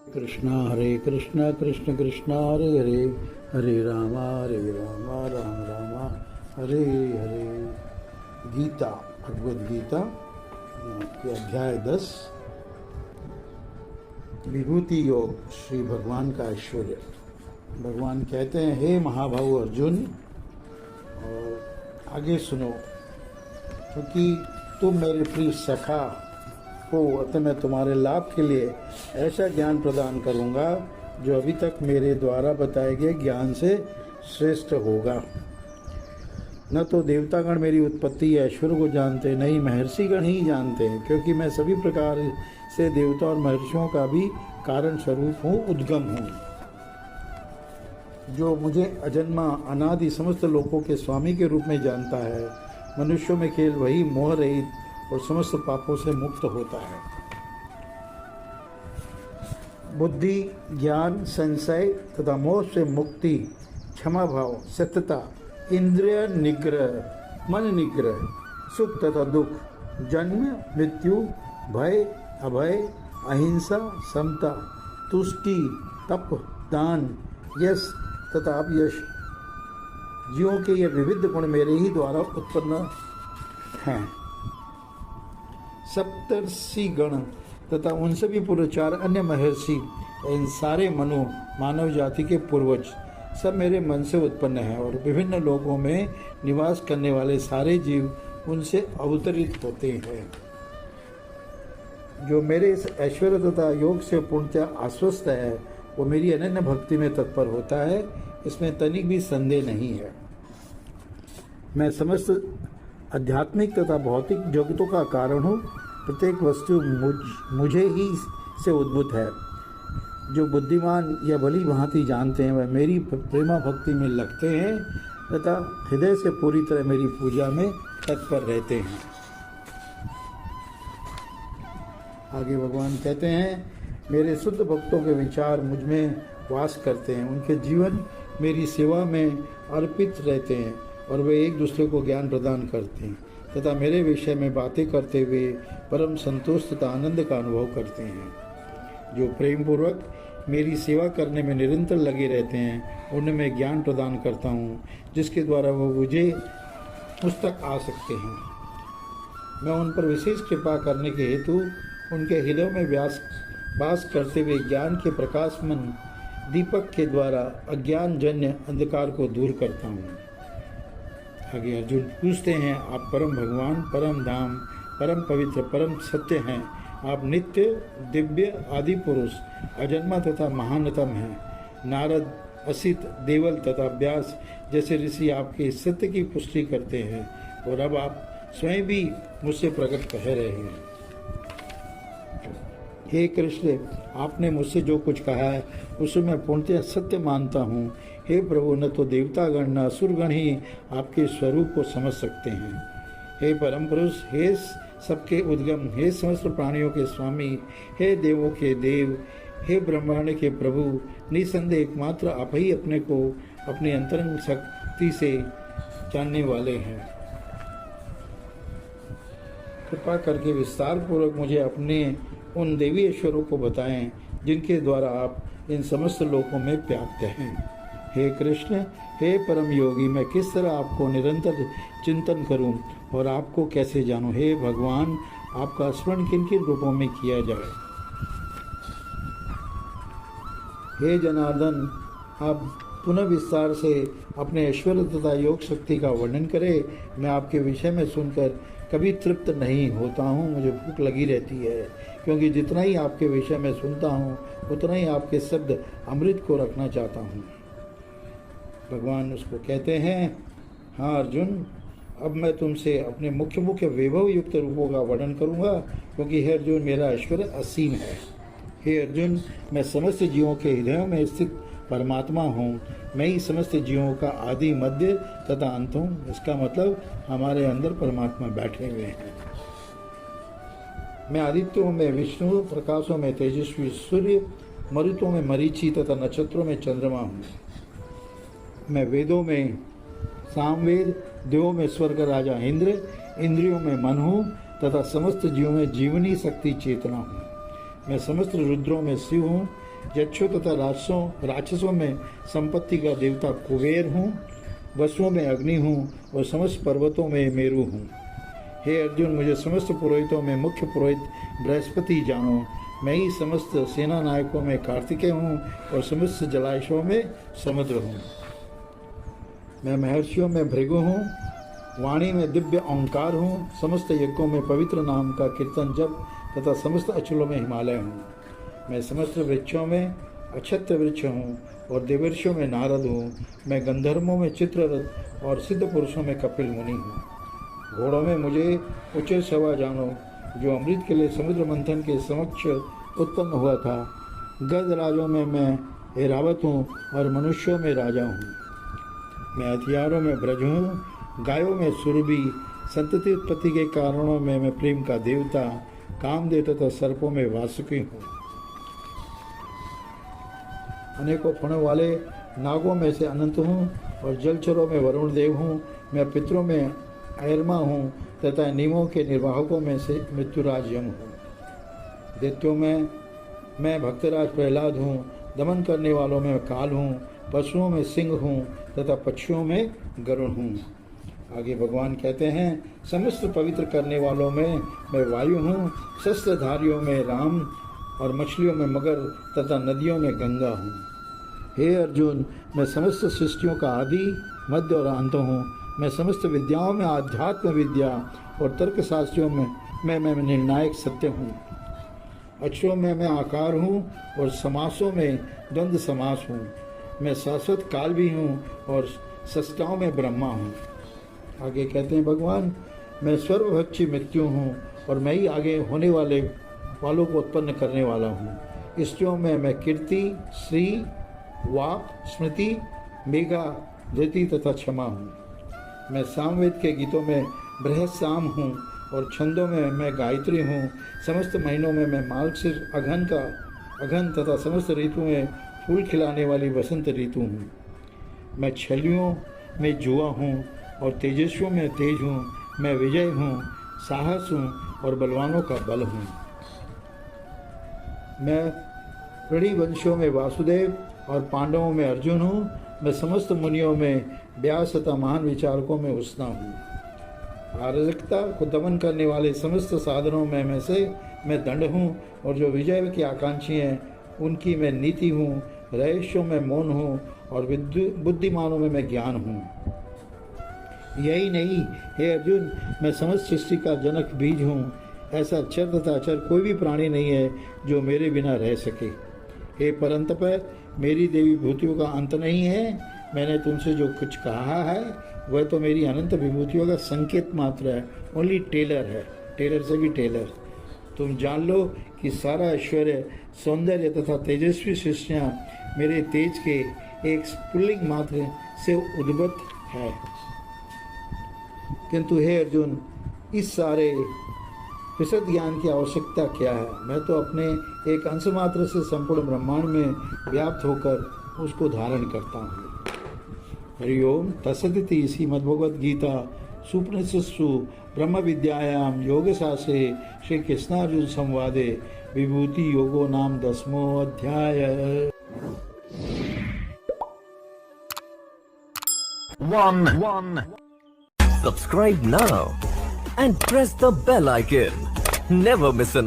हरे कृष्णा कृष्ण कृष्णा हरे हरे, हरे राम राम राम हरे हरे। गीता, भगवद गीता के अध्याय 10, विभूति योग, श्री भगवान का ऐश्वर्य। भगवान कहते हैं, हे महाभाव अर्जुन, और आगे सुनो, क्योंकि तुम मेरे प्रिय सखा हो, अतः मैं तुम्हारे लाभ के लिए ऐसा ज्ञान प्रदान करूंगा जो अभी तक मेरे द्वारा बताए गए ज्ञान से श्रेष्ठ होगा। न तो देवतागण मेरी उत्पत्ति या ऐश्वर्य को जानते, नहीं महर्षिगण ही जानते हैं, क्योंकि मैं सभी प्रकार से देवता और महर्षियों का भी कारण स्वरूप हूँ, उद्गम हूँ। जो मुझे अजन्मा अनादि समस्त लोकों के स्वामी के रूप में जानता है, मनुष्यों में केवल वही मोह रहित और समस्त पापों से मुक्त होता है। बुद्धि, ज्ञान, संशय तथा मोह से मुक्ति, क्षमा भाव, सत्यता, इंद्रिय निग्रह, मन निग्रह, सुख तथा दुख, जन्म मृत्यु, भय अभय, अहिंसा, समता, तुष्टि, तप, दान, यश तथा अपयश, जीवों के ये विविध गुण मेरे ही द्वारा उत्पन्न हैं। सप्तर्षि गण तथा उनसे भी पूर्व 4 अन्य महर्षि, इन सारे मनु मानव जाति के पूर्वज सब मेरे मन से उत्पन्न हैं, और विभिन्न लोगों में निवास करने वाले सारे जीव उनसे अवतरित होते हैं। जो मेरे इस ऐश्वर्य तथा योग से पूर्णतः आश्वस्त है, वो मेरी अनन्य भक्ति में तत्पर होता है, इसमें तनिक भी संदेह नहीं है। मैं समस्त आध्यात्मिक तथा भौतिक जगतों का कारण हूँ। प्रत्येक वस्तु मुझे ही से उद्भूत है। जो बुद्धिमान या भली भांति जानते हैं, वह मेरी प्रेमा भक्ति में लगते हैं तथा हृदय से पूरी तरह मेरी पूजा में तत्पर रहते हैं। आगे भगवान कहते हैं, मेरे शुद्ध भक्तों के विचार मुझ में वास करते हैं, उनके जीवन मेरी सेवा में अर्पित रहते हैं, और वे एक दूसरे को ज्ञान प्रदान करते हैं तथा मेरे विषय में बातें करते हुए परम संतोष तथा आनंद का अनुभव करते हैं। जो प्रेम पूर्वक मेरी सेवा करने में निरंतर लगे रहते हैं, उन्हें मैं ज्ञान प्रदान करता हूँ, जिसके द्वारा वो मुझ तक आ सकते हैं। मैं उन पर विशेष कृपा करने के हेतु उनके हृदय में वास करते हुए ज्ञान के प्रकाशमान दीपक के द्वारा अज्ञान जन्य अंधकार को दूर करता हूँ। आगे अर्जुन पूछते हैं, आप परम भगवान, परम धाम, परम पवित्र, परम सत्य हैं। आप नित्य, दिव्य, आदि पुरुष, अजन्मा तथा महानतम हैं। नारद, असित, देवल तथा व्यास जैसे ऋषि आपके सत्य की पुष्टि करते हैं, और अब आप स्वयं भी मुझसे प्रकट कह रहे हैं। हे कृष्ण, आपने मुझसे जो कुछ कहा है उसे मैं पूर्णतः सत्य मानता हूँ। हे प्रभु, न तो देवतागण न असुरगण ही आपके स्वरूप को समझ सकते हैं। हे परम पुरुष, हे सबके उद्गम, हे समस्त प्राणियों के स्वामी, हे देवों के देव, हे ब्रह्मांड के प्रभु, निसंदेह एकमात्र आप ही अपने को अपनी अंतरंग शक्ति से जानने वाले हैं। कृपा करके विस्तार पूर्वक मुझे अपने उन देवी ऐश्वर्यों को बताएं, जिनके द्वारा आप इन समस्त लोकों में व्याप्त हैं। हे कृष्ण, हे परम योगी, मैं किस तरह आपको निरंतर चिंतन करूं और आपको कैसे जानूं? हे भगवान, आपका स्मरण किन किन रूपों में किया जाए? हे जनार्दन, आप पुनः विस्तार से अपने ऐश्वर्य तथा योग शक्ति का वर्णन करें। मैं आपके विषय में सुनकर कभी तृप्त नहीं होता हूँ, मुझे भूख लगी रहती है, क्योंकि जितना ही आपके विषय में सुनता हूँ, उतना ही आपके शब्द अमृत को रखना चाहता हूँ। भगवान उसको कहते हैं, हाँ अर्जुन, अब मैं तुमसे अपने मुख्य मुख्य वैभव युक्त रूपों का वर्णन करूँगा, क्योंकि हे अर्जुन, मेरा ऐश्वर्य असीम है। हे अर्जुन, मैं समस्त जीवों के हृदयों में स्थित परमात्मा हूँ। मैं ही समस्त जीवों का आदि, मध्य तथा अंत हूँ। इसका मतलब हमारे अंदर परमात्मा बैठे हुए हैं। मैं आदित्यों में विष्णु, प्रकाशों में तेजस्वी सूर्य, मरुतों में मरीचि तथा नक्षत्रों में चंद्रमा हूँ। मैं वेदों में सामवेद, देवों में स्वर्ग राजा इंद्र, इंद्रियों में मन हूँ तथा समस्त जीवों में जीवनी शक्ति चेतना हूँ। मैं समस्त रुद्रों में शिव हूँ, यक्षों तथा राक्षसों में संपत्ति का देवता कुबेर हूँ, वसुओं में अग्नि हूँ और समस्त पर्वतों में मेरु हूँ। हे अर्जुन, मुझे समस्त पुरोहितों में मुख्य पुरोहित बृहस्पति जानो। मैं ही समस्त सेना नायकों में कार्तिकेय हूँ और समस्त जलाशयों में समुद्र हूँ। मैं महर्षियों में भृगु हूँ, वाणी में दिव्य ओंकार हूँ, समस्त यज्ञों में पवित्र नाम का कीर्तन जप तथा समस्त अचलों में हिमालय हूँ। मैं समस्त वृक्षों में अक्षत्र वृक्ष हूँ और देवर्षियों में नारद हूँ। मैं गंधर्वों में चित्ररथ और सिद्ध पुरुषों में कपिल मुनि हूँ। घोड़ों में मुझे उच्च सवा जानो, जो अमृत के लिए समुद्र मंथन के समक्ष उत्पन्न हुआ था। गजराजों में मैं ऐरावत हूँ और मनुष्यों में राजा हूँ। मैं हथियारों में ब्रज हूँ, गायों में सुरभि, संतति उत्पत्ति के कारणों में मैं प्रेम का देवता, कामदेव तथा सर्पों में वासुकी हूँ। अनेकों फणों वाले नागों में से अनंत हूँ और जलचरों में वरुण देव हूँ। मैं पितरों में ऐरमा हूँ तथा नियमों के निर्वाहकों में से मृत्युराज यम हूँ। दैत्यों में मैं भक्तराज प्रहलाद हूँ, दमन करने वालों में काल हूँ, पशुओं में सिंह हूँ तथा पक्षियों में गरुड़ हूँ। आगे भगवान कहते हैं, समस्त पवित्र करने वालों में मैं वायु हूँ, शस्त्रधारियों में राम और मछलियों में मगर तथा नदियों में गंगा हूँ। हे अर्जुन, मैं समस्त सृष्टियों का आदि, मध्य और अंत हूँ। मैं समस्त विद्याओं में आध्यात्म विद्या और तर्कशास्त्रियों में मैं निर्णायक सत्य हूँ। अक्षरों में मैं आकार हूँ और समासों में द्वंद्व समास हूँ। मैं शाश्वत काल भी हूँ और सष्टाओं में ब्रह्मा हूँ। आगे कहते हैं भगवान, मैं सर्वभक्षी मृत्यु हूँ और मैं ही आगे होने वालों को उत्पन्न करने वाला हूँ। स्त्रियों में मैं कीर्ति, श्री, वाक, स्मृति, मेघा, धृति तथा क्षमा हूँ। मैं सामवेद के गीतों में बृहस्साम हूँ और छंदों में मैं गायत्री हूँ। समस्त महीनों में मैं मार्गशीर्ष अघन तथा समस्त ऋतु में फूल खिलाने वाली वसंत ऋतु हूँ। मैं छलियों में जुआ हूँ और तेजस्वियों में तेज हूँ। मैं विजय हूँ, साहस हूँ और बलवानों का बल हूँ। मैं ऋणी वंशियों में वासुदेव और पांडवों में अर्जुन हूँ। मैं समस्त मुनियों में व्यास तथा महान विचारकों में उष्णा हूँ। अराजकता को दमन करने वाले समस्त साधनों में से मैं दंड हूँ और जो विजय के आकांक्षी हैं उनकी मैं नीति हूँ। रहस्यों में मौन हूँ और बुद्धिमानों में मैं ज्ञान हूँ। यही नहीं, हे अर्जुन, मैं समस्त सृष्टि का जनक बीज हूँ। ऐसा क्षर तथा अक्षर कोई भी प्राणी नहीं है जो मेरे बिना रह सके। हे परंतप, मेरी देवी भूतियों का अंत नहीं है। मैंने तुमसे जो कुछ कहा है वह तो मेरी अनंत विभूतियों का संकेत मात्र है, ओनली टेलर है, टेलर से भी टेलर। तुम जान लो कि सारा ऐश्वर्य, सौंदर्य तथा तेजस्वी सृष्टियाँ मेरे तेज के एक स्फुल्लिंग मात्र से उद्भूत है। किंतु हे अर्जुन, इस सारे विशद ज्ञान की आवश्यकता क्या है? मैं तो अपने एक अंश मात्र से संपूर्ण ब्रह्मांड में व्याप्त होकर उसको धारण करता हूँ। हरिओम तत्सदिति। श्रीमद्भगवद गीता सुपनिषत्सु ब्रह्म विद्यायाम योग शास्त्रे श्री कृष्णार्जुन संवादे विभूति योगो नाम 10वां अध्याय। 1. Subscribe now and press the bell icon. Never miss an